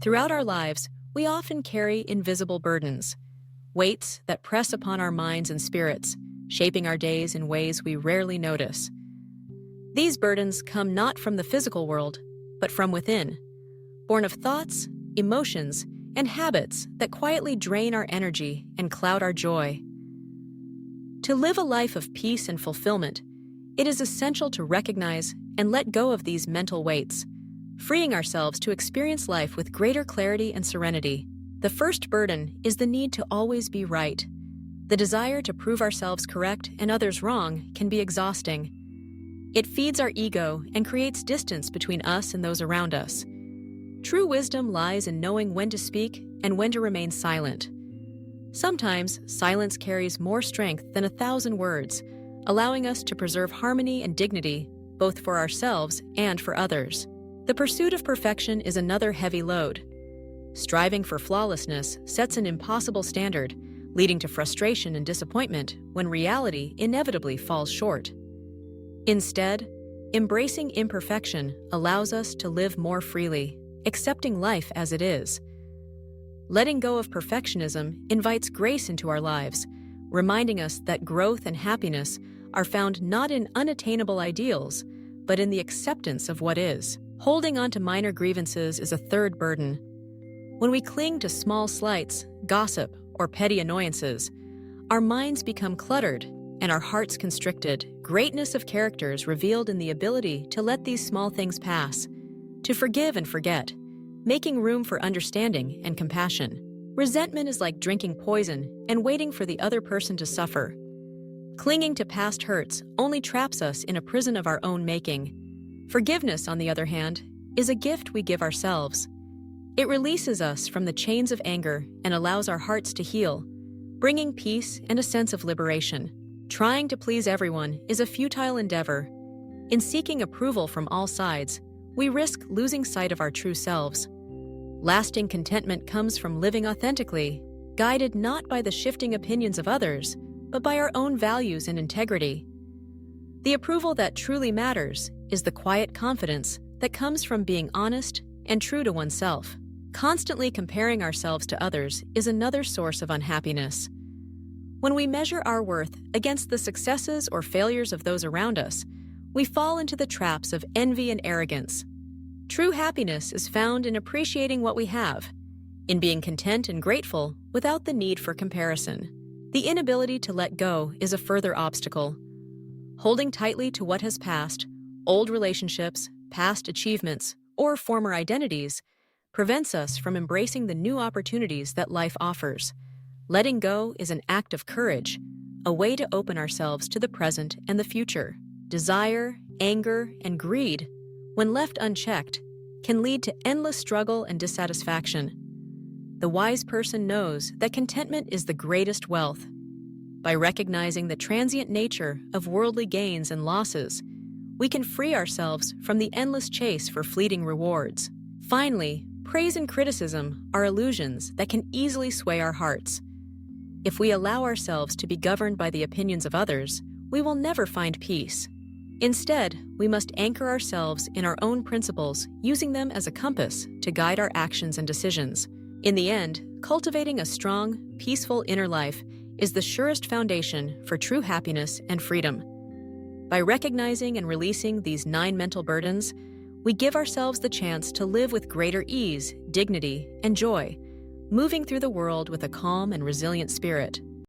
Throughout our lives, we often carry invisible burdens, weights that press upon our minds and spirits, shaping our days in ways we rarely notice. These burdens come not from the physical world, but from within, born of thoughts, emotions, and habits that quietly drain our energy and cloud our joy. To live a life of peace and fulfillment, it is essential to recognize and let go of these mental weights, freeing ourselves to experience life with greater clarity and serenity. The first burden is the need to always be right. The desire to prove ourselves correct and others wrong can be exhausting. It feeds our ego and creates distance between us and those around us. True wisdom lies in knowing when to speak and when to remain silent. Sometimes, silence carries more strength than 1,000 words, allowing us to preserve harmony and dignity, both for ourselves and for others. The pursuit of perfection is another heavy load. Striving for flawlessness sets an impossible standard, leading to frustration and disappointment when reality inevitably falls short. Instead, embracing imperfection allows us to live more freely, accepting life as it is. Letting go of perfectionism invites grace into our lives, reminding us that growth and happiness are found not in unattainable ideals, but in the acceptance of what is. Holding on to minor grievances is a third burden. When we cling to small slights, gossip, or petty annoyances, our minds become cluttered and our hearts constricted. Greatness of character is revealed in the ability to let these small things pass, to forgive and forget, making room for understanding and compassion. Resentment is like drinking poison and waiting for the other person to suffer. Clinging to past hurts only traps us in a prison of our own making. Forgiveness, on the other hand, is a gift we give ourselves. It releases us from the chains of anger and allows our hearts to heal, bringing peace and a sense of liberation. Trying to please everyone is a futile endeavor. In seeking approval from all sides, we risk losing sight of our true selves. Lasting contentment comes from living authentically, guided not by the shifting opinions of others, but by our own values and integrity. The approval that truly matters is the quiet confidence that comes from being honest and true to oneself. Constantly comparing ourselves to others is another source of unhappiness. When we measure our worth against the successes or failures of those around us, we fall into the traps of envy and arrogance. True happiness is found in appreciating what we have, in being content and grateful without the need for comparison. The inability to let go is a further obstacle. Holding tightly to what has passed, old relationships, past achievements, or former identities, prevents us from embracing the new opportunities that life offers. Letting go is an act of courage, a way to open ourselves to the present and the future. Desire, anger, and greed, when left unchecked, can lead to endless struggle and dissatisfaction. The wise person knows that contentment is the greatest wealth. By recognizing the transient nature of worldly gains and losses, we can free ourselves from the endless chase for fleeting rewards. Finally, praise and criticism are illusions that can easily sway our hearts. If we allow ourselves to be governed by the opinions of others, we will never find peace. Instead, we must anchor ourselves in our own principles, using them as a compass to guide our actions and decisions. In the end, cultivating a strong, peaceful inner life is the surest foundation for true happiness and freedom. By recognizing and releasing these 9 mental burdens, we give ourselves the chance to live with greater ease, dignity, and joy, moving through the world with a calm and resilient spirit.